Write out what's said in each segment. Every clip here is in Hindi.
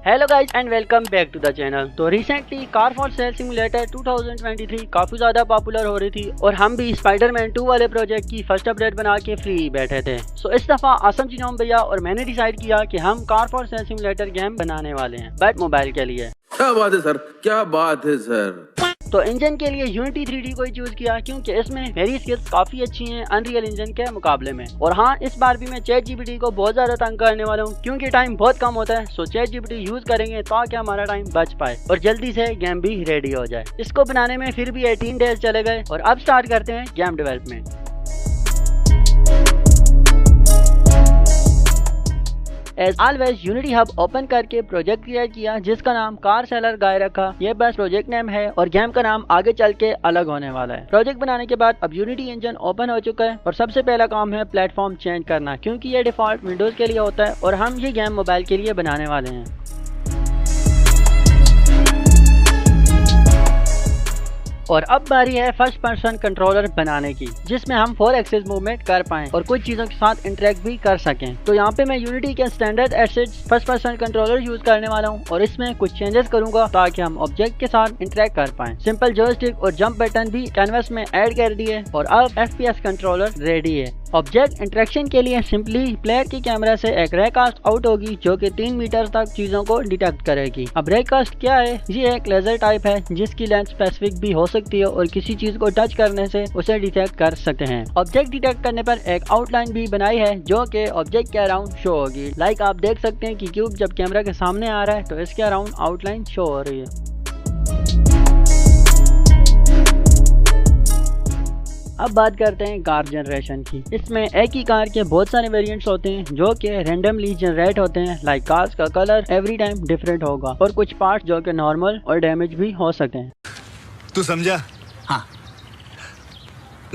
Hello guys and welcome back to the channel. तो recently car for sale simulator 2023 काफी ज्यादा पॉपुलर हो रही थी और हम भी स्पाइडरमैन 2 वाले प्रोजेक्ट की फर्स्ट अपडेट बना के फ्री बैठे थे। सो इस दफा आसम जिनोम भैया और मैंने डिसाइड किया कि हम car for sale simulator game बनाने वाले हैं, बट मोबाइल के लिए। क्या बात है सर, क्या बात है सर। तो इंजन के लिए यूनिटी 3D को ही चूज किया क्योंकि इसमें मेरी स्किल्स काफी अच्छी हैं अनरियल इंजन के मुकाबले में। और हाँ, इस बार भी मैं चैट जीपीटी को बहुत ज्यादा तंग करने वाला हूँ क्योंकि टाइम बहुत कम होता है। सो चैट जीपीटी यूज करेंगे ताकि हमारा टाइम बच पाए और जल्दी से गेम भी रेडी हो जाए। इसको बनाने में फिर भी 18 डेज चले गए और अब स्टार्ट करते हैं game development. As always Unity Hub open करके प्रोजेक्ट क्रिएट किया जिसका नाम कार सेलर गाय रखा। ये बस प्रोजेक्ट नेम है और गेम का नाम आगे चल के अलग होने वाला है। प्रोजेक्ट बनाने के बाद अब यूनिटी इंजन ओपन हो चुका है और सबसे पहला काम है प्लेटफॉर्म चेंज करना क्योंकि ये डिफॉल्ट विंडोज के लिए होता है और हम ये गेम मोबाइल के लिए बनाने वाले हैं। और अब बारी है फर्स्ट पर्सन कंट्रोलर बनाने की जिसमें हम 4 एक्सिस मूवमेंट कर पाएं और कुछ चीजों के साथ इंटरेक्ट भी कर सकें। तो यहाँ पे मैं यूनिटी के standard assets first person controller use करने वाला हूँ और इसमें कुछ चेंजेस करूंगा ताकि हम ऑब्जेक्ट के साथ इंटरेक्ट कर पाएं। सिंपल जॉयस्टिक और जंप बटन भी कैनवस में ऐड कर दिए और अब FPS कंट्रोलर रेडी है। ऑब्जेक्ट इंटरेक्शन के लिए सिंपली प्लेयर की कैमरा से एक रेकास्ट आउट होगी जो कि 3 मीटर तक चीजों को डिटेक्ट करेगी। अब रेकास्ट क्या है? ये एक लेजर टाइप है जिसकी लेंथ स्पेसिफिक भी हो सकती है और किसी चीज को टच करने से उसे डिटेक्ट कर सकते हैं। ऑब्जेक्ट डिटेक्ट करने पर एक आउटलाइन भी बनाई है जो कि ऑब्जेक्ट के अराउंड शो होगी। लाइक आप देख सकते हैं कि क्यूब जब कैमरा के सामने आ रहा है तो इसके अराउंड आउटलाइन शो हो रही है। अब बात करते हैं कार जनरेशन की। इसमें एक ही कार के बहुत सारे वेरिएंट्स होते हैं जो कि रैंडमली जनरेट होते हैं। लाइक कार्स का कलर एवरी टाइम डिफरेंट होगा और कुछ पार्ट्स जो कि नॉर्मल और डैमेज भी हो सकते हैं। तू समझा? हाँ।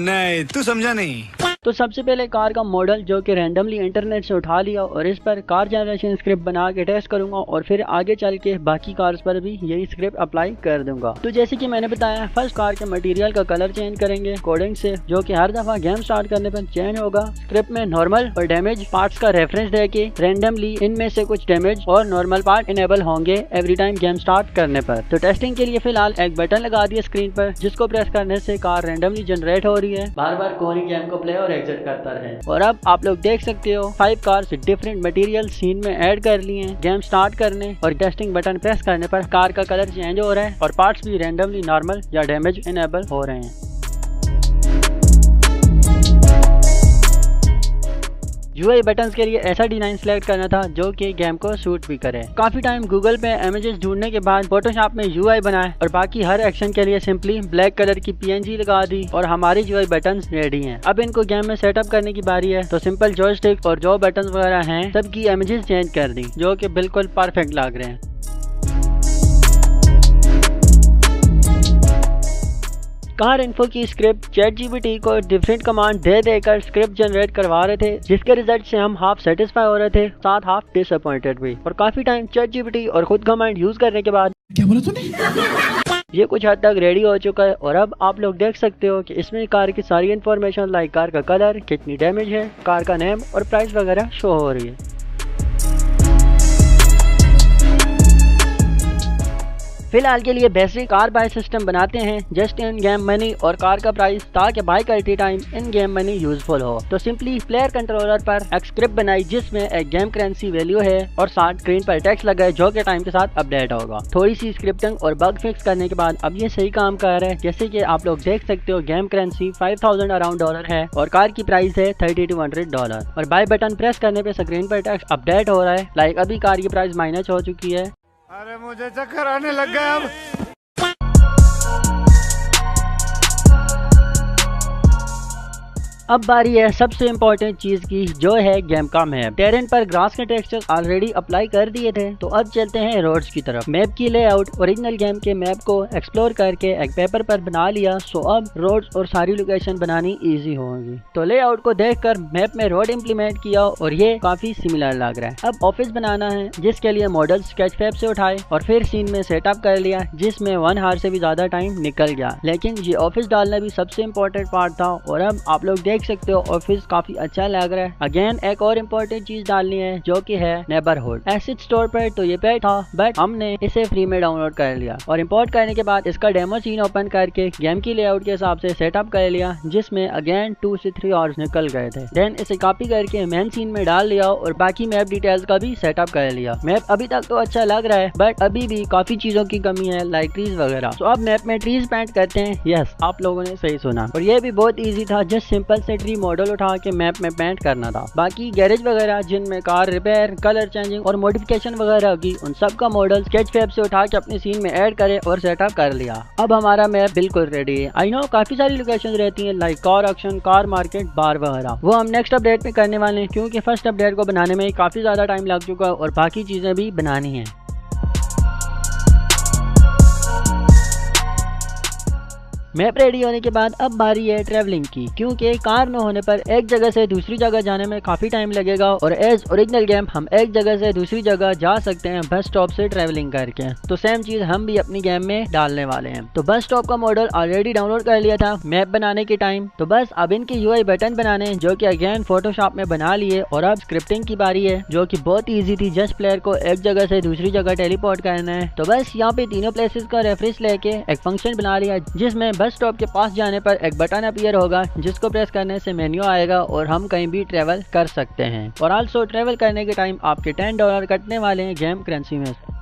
नहीं, तू समझा नहीं। तो सबसे पहले कार का मॉडल जो कि रैंडमली इंटरनेट से उठा लिया और इस पर कार जनरेशन स्क्रिप्ट बना के टेस्ट करूंगा और फिर आगे चल के बाकी कार्स पर भी यही स्क्रिप्ट अप्लाई कर दूंगा। तो जैसे कि मैंने बताया, फर्स्ट कार के मटेरियल का कलर चेंज करेंगे कोडिंग से जो कि हर दफा गेम स्टार्ट करने पर चेंज होगा। स्क्रिप्ट में नॉर्मल और डैमेज पार्ट्स का रेफरेंस देके रैंडमली इनमें से कुछ डैमेज और नॉर्मल पार्ट इनेबल होंगे एवरी टाइम गेम स्टार्ट करने पर। तो टेस्टिंग के लिए फिलहाल एक बटन लगा दिया स्क्रीन पर जिसको प्रेस करने से कार रैंडमली जनरेट हो रही है। बार बार कोई गेम को प्ले और एग्जिट करता रहे। और अब आप लोग देख सकते हो 5 कार्स डिफरेंट मटेरियल सीन में ऐड कर लिए हैं। गेम स्टार्ट करने और टेस्टिंग बटन प्रेस करने पर कार का कलर चेंज हो रहा है और पार्ट्स भी रैंडमली नॉर्मल या डैमेज इनेबल हो रहे हैं। UI बटन्स के लिए ऐसा डिजाइन सेलेक्ट करना था जो कि गेम को सूट भी करे। काफी टाइम गूगल पे इमेजेस ढूंढने के बाद फोटोशॉप में UI बनाए और बाकी हर एक्शन के लिए सिंपली ब्लैक कलर की PNG लगा दी और हमारी UI बटन्स रेडी हैं। अब इनको गेम में सेटअप करने की बारी है। तो सिंपल जॉयस्टिक और जो बटन्स वगैरह हैं सबकी इमेजेस चेंज कर दी जो कि बिल्कुल परफेक्ट लग रहे हैं। कार इन्फो की स्क्रिप्ट चैट जीपीटी को डिफरेंट कमांड दे देकर स्क्रिप्ट जनरेट करवा रहे थे जिसके रिजल्ट से हम हाफ सेटिस्फाई हो रहे थे, साथ हाफ डिसअपॉइंटेड भी। और काफी टाइम चैट जीपीटी और खुद कमांड यूज करने के बाद क्या बोला तूने? ये कुछ हद तक रेडी हो चुका है और अब आप लोग देख सकते हो कि इसमें कार की सारी इन्फॉर्मेशन लाइक कार का कलर, कितनी डैमेज है, कार का नेम और प्राइस वगैरह शो हो रही है। फिलहाल के लिए बेसिक कार बाय सिस्टम बनाते हैं जस्ट इन गेम मनी और कार का प्राइस ताकि बाय करते time in game money useful हो। तो सिंपली प्लेयर कंट्रोलर पर एक स्क्रिप्ट बनाई जिसमें एक गेम करेंसी वैल्यू है और साथ स्क्रीन पर टेक्स्ट लगाए जो कि टाइम के साथ अपडेट होगा। थोड़ी सी स्क्रिप्टिंग और बग फिक्स करने के बाद अब ये सही काम कर रहा है। जैसे कि आप लोग देख सकते हो गेम करेंसी 5000 अराउंड डॉलर है और कार की प्राइस है $3200 और बाय बटन प्रेस करने पे स्क्रीन पर टेक्स्ट अपडेट हो रहा है। लाइक अभी कार की प्राइस माइनस हो चुकी है। अरे मुझे चक्कर आने लग गया अब। अब बारी है सबसे इम्पोर्टेंट चीज की जो है गेम का मैप। टेरेन पर ग्रास के टेक्सचर ऑलरेडी अप्लाई कर दिए थे तो अब चलते हैं रोड्स की तरफ। मैप की लेआउट ओरिजिनल गेम के मैप को एक्सप्लोर करके एक पेपर पर बना लिया। सो अब रोड्स और सारी लोकेशन बनानी इजी होगी। तो लेआउट को देखकर मैप में रोड इम्प्लीमेंट किया और ये काफी सिमिलर लग रहा है। अब ऑफिस बनाना है जिसके लिए मॉडल स्केचफेब से उठाए और फिर सीन में सेटअप कर लिया जिसमें 1 आवर से भी ज्यादा टाइम निकल गया। लेकिन ये ऑफिस डालना भी सबसे इम्पोर्टेंट पार्ट था और अब आप लोग देख देख सकते हो ऑफिस काफी अच्छा लग रहा है। अगेन एक और इम्पोर्टेंट चीज डालनी है जो कि है नेबरहुड। एसिड स्टोर पर तो ये पेड था बट हमने इसे फ्री में डाउनलोड कर लिया और इंपोर्ट करने के बाद इसका डेमो सीन ओपन करके गेम की लेआउट के हिसाब से सेटअप कर लिया, जिसमें अगेन 2 से 3 आवर्स निकल गए थे। देन इसे कॉपी करके मेन सीन में डाल लिया और बाकी मैप डिटेल्स का भी सेटअप कर लिया। मैप अभी तक तो अच्छा लग रहा है बट अभी भी काफी चीजों की कमी है लाइक ट्रीज वगैरह। तो अब मैप में ट्रीज पेंट करते हैं। यस, आप लोगों ने सही सुना और ये भी बहुत ईजी था, जस्ट सिंपल से ट्री मॉडल उठा के मैप में पेंट करना था। बाकी गैरेज वगैरह जिनमें कार रिपेयर, कलर चेंजिंग और मॉडिफिकेशन वगैरह की, उन सब का मॉडल स्केच फैब से उठा के अपने सीन में ऐड करे और सेटअप कर लिया। अब हमारा मैप बिल्कुल रेडी है। आई नो काफी सारी लोकेशन रहती हैं like car auction, car market, bar वगैरह, वो हम नेक्स्ट अपडेट में करने वाले हैं क्योंकि फर्स्ट अपडेट को बनाने में काफी ज्यादा टाइम लग चुका है और बाकी चीजें भी बनानी है। मैप रेडी होने के बाद अब बारी है ट्रैवलिंग की, क्योंकि कार न होने पर एक जगह से दूसरी जगह जाने में काफी टाइम लगेगा और एज ओरिजिनल गेम हम एक जगह से दूसरी जगह जा सकते हैं बस स्टॉप से ट्रैवलिंग करके। तो सेम चीज हम भी अपनी गेम में डालने वाले हैं। तो बस स्टॉप का मॉडल ऑलरेडी डाउनलोड कर लिया था मैप बनाने के टाइम। तो बस अब इनके यूआई बटन बनाने हैं जो कि अगेन फोटोशॉप में बना लिए और अब स्क्रिप्टिंग की बारी है जो कि बहुत ईजी थी। जस्ट प्लेयर को एक जगह से दूसरी जगह टेलीपोर्ट करना है। तो बस यहाँ पे तीनों प्लेसेस का रेफरेंस लेके एक फंक्शन बना लिया जिसमें बस स्टॉप के पास जाने पर एक बटन अपीयर होगा जिसको प्रेस करने से मेन्यू आएगा और हम कहीं भी ट्रेवल कर सकते हैं। और आल्सो ट्रेवल करने के टाइम आपके $10 कटने वाले हैं गेम करेंसी में से।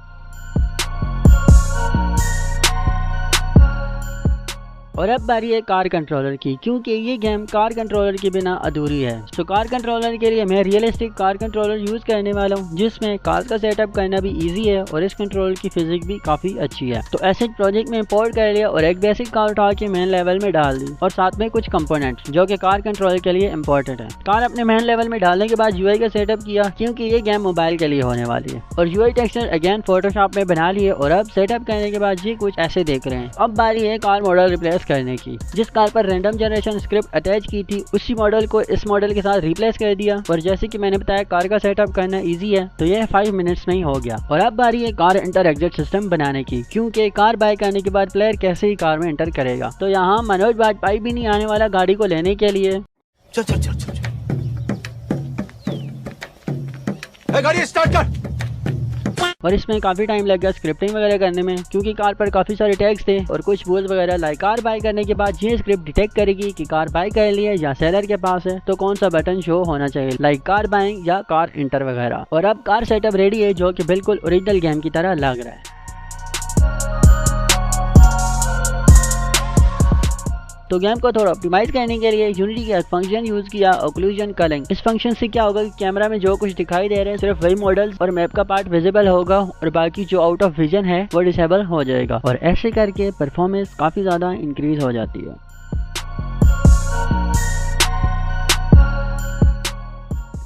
और अब बारी है कार कंट्रोलर की, क्योंकि ये गेम कार कंट्रोलर के बिना अधूरी है। तो कार कंट्रोलर के लिए मैं रियलिस्टिक कार कंट्रोलर यूज करने वाला हूँ जिसमें कार का सेटअप करना भी इजी है और इस कंट्रोलर की फिजिक्स भी काफी अच्छी है। तो ऐसे प्रोजेक्ट में इंपोर्ट कर लिया और एक बेसिक कार उठा के मेन लेवल में डाल दी और साथ में कुछ कंपोनेंट्स जो कि कार कंट्रोलर के लिए इम्पोर्टेंट है। कार अपने मेन लेवल में डालने के बाद यूआई का सेटअप किया क्योंकि ये गेम मोबाइल के लिए होने वाली है और यूआई टेक्सचर अगेन फोटोशॉप में बना लिए और अब सेटअप करने के बाद ये कुछ ऐसे देख रहे हैं। अब बारी है कार मॉडल रिप्लेस करने की। जिस कार पर रैंडम जनरेशन स्क्रिप्ट अटैच की थी उसी मॉडल को इस मॉडल के साथ रिप्लेस कर दिया और जैसे कि मैंने बताया कार का सेटअप करना इजी है तो यह 5 मिनट्स में ही हो गया। और अब बारी है कार इंटर एग्जिट सिस्टम बनाने की, क्योंकि कार बाय करने के बाद प्लेयर कैसे ही कार में एंटर करेगा। तो यहाँ मनोज वाजपेयी भी नहीं आने वाला गाड़ी को लेने के लिए। चल चल चल चल गाड़ी स्टार्ट कर। और इसमें काफी टाइम लग गया स्क्रिप्टिंग वगैरह करने में क्योंकि कार पर काफी सारे टैग्स थे और कुछ रूल्स वगैरह लाइक कार बाय करने के बाद ये स्क्रिप्ट डिटेक्ट करेगी कि कार बाय कर ली है या सेलर के पास है तो कौन सा बटन शो होना चाहिए लाइक कार बाइंग या कार इंटर वगैरह। और अब कार सेटअप रेडी है जो कि बिल्कुल ओरिजिनल गेम की तरह लग रहा है। तो गेम को थोड़ा ऑप्टिमाइज करने के लिए यूनिटी का फंक्शन यूज किया ओक्लूजन कलिंग। इस फंक्शन से क्या होगा कि कैमरा में जो कुछ दिखाई दे रहे हैं सिर्फ वही मॉडल्स और मैप का पार्ट विजिबल होगा और बाकी जो आउट ऑफ विजन है वो डिसेबल हो जाएगा और ऐसे करके परफॉर्मेंस काफी ज्यादा इंक्रीज हो जाती है।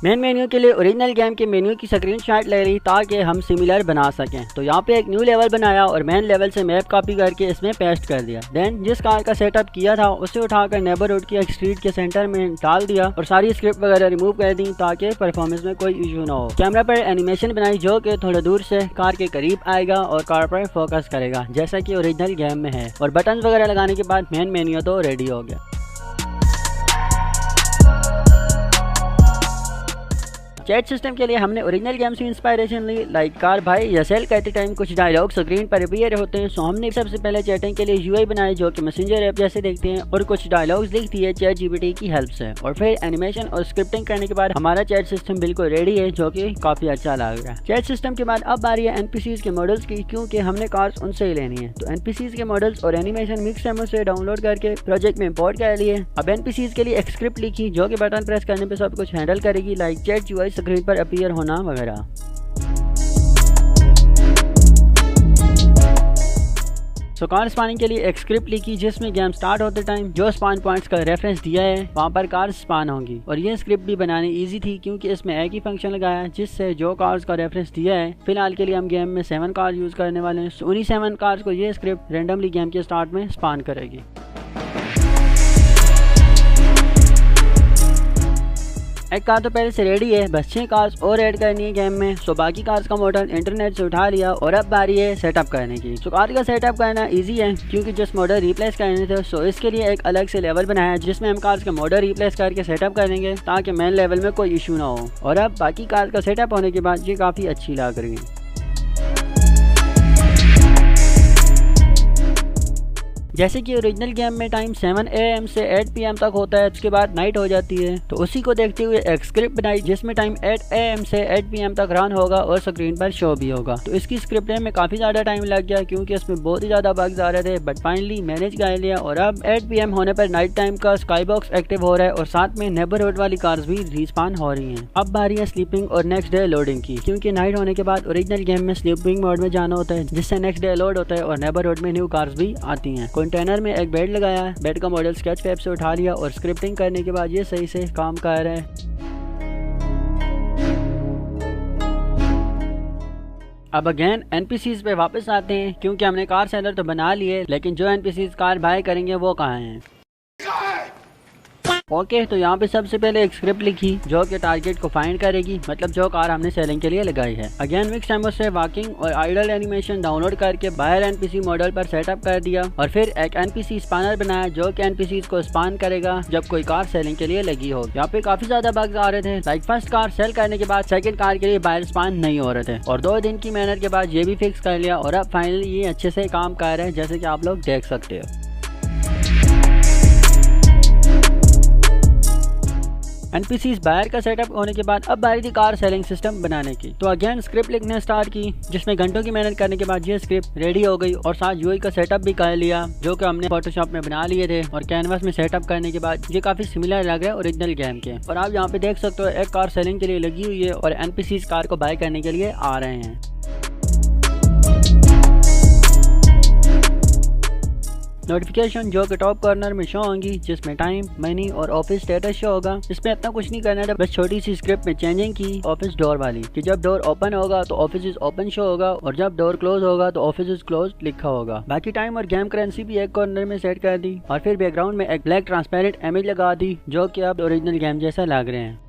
मेन मेन्यू के लिए ओरिजिनल गेम के मेन्यू की स्क्रीनशॉट ले ली ताकि हम सिमिलर बना सकें। तो यहाँ पे एक न्यू लेवल बनाया और मेन लेवल से मैप कॉपी करके इसमें पेस्ट कर दिया। देन जिस कार का सेटअप किया था उसे उठाकर नेबरहुड की एक स्ट्रीट के सेंटर में डाल दिया और सारी स्क्रिप्ट वगैरह रिमूव कर दी ताकि परफॉर्मेंस में कोई इशू ना हो। कैमरा पर एनिमेशन बनाई जो कि थोड़ा दूर से कार के करीब आएगा और कार पर फोकस करेगा जैसा कि ओरिजिनल गेम में है। और बटन वगैरह लगाने के बाद मेन मेन्यू तो रेडी हो गया। चैट सिस्टम के लिए हमने ओरिजिनल गेम से इंस्पायरेशन ली लाइक कार भाई या सेल करते टाइम कुछ डायलॉग स्क्रीन पर अपीयर होते हैं। सो हमने सबसे पहले चैटिंग के लिए यूआई बनाए जो कि मैसेंजर ऐप जैसे देखते हैं और कुछ डायलॉग्स लिखती है चैट जीपीटी की हेल्प से। और फिर एनिमेशन और स्क्रिप्टिंग करने के बाद हमारा चैट सिस्टम बिल्कुल रेडी है जो कि काफी अच्छा लग रहा है। चैट सिस्टम के बाद अब बारी है एनपीसीज के मॉडल्स की, क्योंकि हमने कार्स उनसे ही लेनी है। तो एनपीसीज के मॉडल्स और एनिमेशन मिक्स डेमो से डाउनलोड करके प्रोजेक्ट में इंपोर्ट कर लिए। अब एनपीसीज के लिए एक स्क्रिप्ट लिखी जो कि बटन प्रेस करने पर सब कुछ हैंडल करेगी लाइक चैट यूआई स्क्रीन पर अपीयर होना वगैरह। तो कार स्पॉनिंग के लिए एक स्क्रिप्ट लिखी जिसमें गेम स्टार्ट होते टाइम जो स्पॉन पॉइंट्स का रेफरेंस दिया है वहां पर कार स्पॉन होंगी। और ये स्क्रिप्ट भी बनानी इजी थी क्योंकि इसमें एक ही फंक्शन लगाया जिससे जो कार्स का रेफरेंस दिया है। फिलहाल के लिए हम गेम में 7 कार यूज करने वाले हैं। उन्हीं 7 कार्स को ये स्क्रिप्ट रेंडमली गेम के स्टार्ट में स्पॉन करेगी। एक कार तो पहले से रेडी है, बस 6 कार्स और ऐड करनी है गेम में। सो बाकी कार्स का मॉडल इंटरनेट से उठा लिया और अब बारी है सेटअप करने की। सो कार का सेटअप करना इजी है क्योंकि जिस मॉडल रिप्लेस करने थे सो इसके लिए एक अलग से लेवल बनाया जिसमें हम कार्स के मॉडल रिप्लेस करके सेटअप करेंगे ताकि मेन लेवल में कोई इशू ना हो। और अब बाकी कार्स का सेटअप होने के बाद ये काफी अच्छी लग रही है। जैसे कि ओरिजिनल गेम में टाइम 7 AM से 8 PM तक होता है, उसके बाद नाइट हो जाती है। तो उसी को देखते हुए एक स्क्रिप्ट बनाई जिसमें टाइम 8 AM से 8 PM तक रन होगा और स्क्रीन पर शो भी होगा। तो इसकी स्क्रिप्ट में काफी ज्यादा टाइम लग गया क्योंकि इसमें बहुत ही ज्यादा बग्स आ रहे थे, बट फाइनली मैनेज कर लिया। और अब 8 PM होने पर नाइट टाइम का स्काई बॉक्स एक्टिव हो रहा है और साथ में नेबरहुड वाली कार्स भी रिस्पॉन हो रही हैं। अब बारी है स्लीपिंग और नेक्स्ट डे लोडिंग की, क्योंकि नाइट होने के बाद ओरिजिनल गेम में स्लीपिंग मोड में जाना होता है जिससे नेक्स्ट डे लोड होता है और नेबरहुड में न्यू कार्स भी आती हैं। कंटेनर में एक बेड लगाया है, बेड का मॉडल स्केच पेप से उठा लिया और स्क्रिप्टिंग करने के बाद ये सही से काम कर रहा है। अब अगेन NPCs पे वापस आते हैं क्योंकि हमने कार सेलर तो बना लिए, लेकिन जो NPCs कार बाय करेंगे वो कहाँ हैं। ओके, तो यहाँ पे सबसे पहले एक स्क्रिप्ट लिखी जो कि टारगेट को फाइंड करेगी, मतलब जो कार हमने सेलिंग के लिए लगाई है। अगेन मिक्स एमो से वॉकिंग और आइडल एनिमेशन डाउनलोड करके बाहर NPC मॉडल पर सेटअप कर दिया और फिर एक NPC स्पैनर बनाया जो कि NPCs को स्पैन करेगा जब कोई कार सेलिंग के लिए लगी हो। यहाँ पे काफी ज्यादा बग्स आ रहे थे, लाइक फर्स्ट कार सेल करने के बाद सेकंड कार के लिए बाहर स्पैन नहीं हो रहे थे और 2 दिन की मेहनत के बाद ये भी फिक्स कर लिया और अब फाइनली ये अच्छे से काम कर रहे हैं जैसे कि आप लोग देख सकते हो। NPCs बाहर का सेटअप होने के बाद अब बारी थी कार सेलिंग सिस्टम बनाने की। तो अगेन स्क्रिप्ट लिखने स्टार्ट की जिसमें घंटों की मेहनत करने के बाद ये स्क्रिप्ट रेडी हो गई और साथ UI का सेटअप भी कर लिया जो कि हमने फोटोशॉप में बना लिए थे और कैनवास में सेटअप करने के बाद ये काफी सिमिलर लग रहा है ओरिजिनल गेम के। और आप यहाँ पे देख सकते हो एक कार सेलिंग के लिए लगी हुई है और NPCs कार को बाय करने के लिए आ रहे हैं। नोटिफिकेशन जो कि टॉप कॉर्नर में शो होंगी जिसमें टाइम, मनी और ऑफिस स्टेटस शो होगा। इसमें इतना कुछ नहीं करना है, बस छोटी सी स्क्रिप्ट में चेंजिंग की ऑफिस डोर वाली कि जब डोर ओपन होगा तो ऑफिस इज ओपन शो होगा और जब डोर क्लोज होगा तो ऑफिस इज क्लोज लिखा होगा। बाकी टाइम और गेम करेंसी भी एक कॉर्नर में सेट कर दी और फिर बैकग्राउंड में एक ब्लैक ट्रांसपेरेंट इमेज लगा दी जो कि अब ओरिजिनल गेम जैसा लग रहे हैं।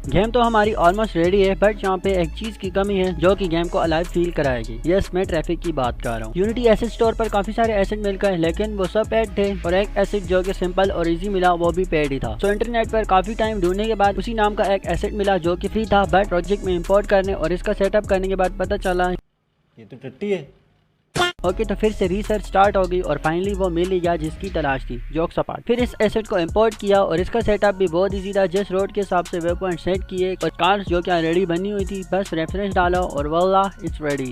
गेम तो हमारी ऑलमोस्ट रेडी है, बट यहाँ पे एक चीज की कमी है जो कि गेम को अलाइव फील कराएगी। यस, मैं ट्रैफिक की बात कर रहा हूँ। यूनिटी एसेट स्टोर पर काफी सारे एसेट मिलकर लेकिन वो सब पेड थे और एक एसेट जो कि सिंपल और इजी मिला वो भी पेड ही था। तो इंटरनेट पर काफी टाइम ढूंढने के बाद उसी नाम का एक एसेट मिला जो कि फ्री था, बट प्रोजेक्ट में इंपोर्ट करने और इसका सेटअप करने के बाद पता चला ये तो टट्टी है। ओके, तो फिर से रिसर्च स्टार्ट हो गई और फाइनली वो मिल ही गया जिसकी तलाश थी। जोक्स अपार्ट, फिर इस एसेट को इंपोर्ट किया और इसका सेटअप भी बहुत इजी था। जस्ट रोड के हिसाब से वे पॉइंट सेट किए और कार्स जो क्या रेडी बनी हुई थी, बस रेफरेंस डालो और वल्ला इट्स रेडी।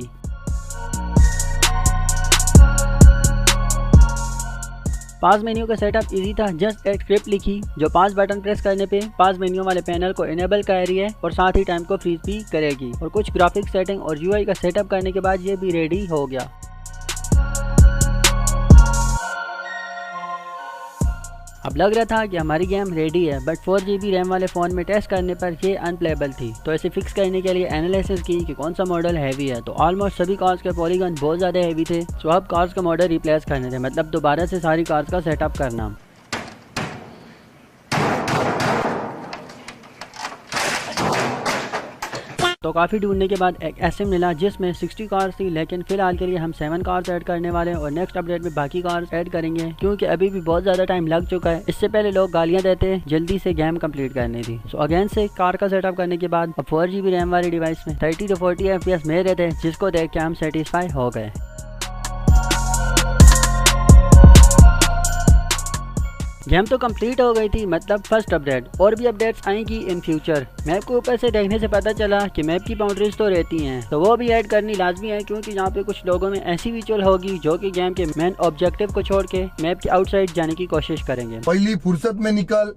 पास मेन्यू का सेटअप इजी था, जस्ट एक स्क्रिप्ट लिखी जो 5 बटन प्रेस करने पे पास मेन्यू वाले पैनल को इनेबल कर रही है और साथ ही टाइम को फ्रीज भी करेगी और कुछ ग्राफिक सेटिंग और UI का सेटअप करने के बाद ये भी रेडी हो गया। अब लग रहा था कि हमारी गेम रेडी है, बट 4 GB रैम वाले फ़ोन में टेस्ट करने पर ये अनप्लेबल थी। तो इसे फिक्स करने के लिए एनालिसिस की कि कौन सा मॉडल हैवी है, तो ऑलमोस्ट सभी कार्स के पॉलीगन बहुत ज़्यादा हैवी थे। सो अब कार्स का मॉडल रिप्लेस करने थे, मतलब दोबारा से सारी कार्स का सेटअप करना। तो काफ़ी ढूंढने के बाद एक एसएम मिला जिसमें 60 कार्स थी, लेकिन फिलहाल के लिए हम 7 कार्स ऐड करने वाले हैं और नेक्स्ट अपडेट में बाकी कार्स ऐड करेंगे क्योंकि अभी भी बहुत ज़्यादा टाइम लग चुका है। इससे पहले लोग गालियां देते जल्दी से गेम कंप्लीट करनी थी। सो अगेन से कार का सेटअप करने के बाद अब 4 GB रैम वाली डिवाइस में 30 to 40 FPS मिल रहे थे, जिसको देख के हम सेटिस्फाई हो गए। गेम तो कंप्लीट हो गई थी, मतलब फर्स्ट अपडेट। और भी अपडेट्स आएंगी इन फ्यूचर। मैप को ऊपर से देखने से पता चला कि मैप की बाउंड्रीज तो रहती हैं, तो वो भी ऐड करनी लाजमी है क्योंकि यहाँ पे कुछ लोगों में ऐसी विचुअल होगी जो कि गेम के मेन ऑब्जेक्टिव को छोड़ के मैप के आउटसाइड जाने की कोशिश करेंगे। पहली फुर्सत में निकल,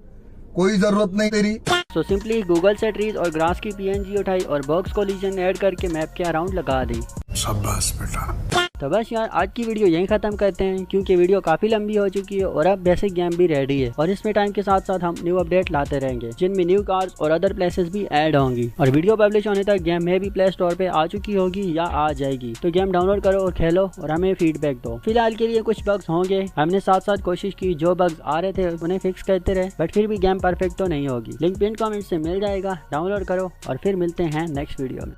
कोई जरूरत नहीं तेरी। तो सिंपली गूगल से ट्रीज और ग्रास की PNG उठाई और बॉक्स कोलिजन ऐड करके मैप के अराउंड लगा दी। शाबाश बेटा। तो बस यार आज की वीडियो यहीं खत्म करते हैं, क्योंकि वीडियो काफी लंबी हो चुकी है और अब बेसिक गेम भी रेडी है और इसमें टाइम के साथ साथ हम न्यू अपडेट लाते रहेंगे जिनमें न्यू कार्स और अदर प्लेसेस भी ऐड होंगी। और वीडियो पब्लिश होने तक गेम में भी प्ले स्टोर पे आ चुकी होगी या आ जाएगी। तो गेम डाउनलोड करो और खेलो और हमें फीडबैक दो। फिलहाल के लिए कुछ बग्स होंगे, हमने साथ साथ कोशिश की जो बग्स आ रहे थे उन्हें फिक्स करते रहे, बट फिर भी गेम परफेक्ट तो नहीं होगी। लिंक पिन कमेंट से मिल जाएगा, डाउनलोड करो और फिर मिलते हैं नेक्स्ट वीडियो में।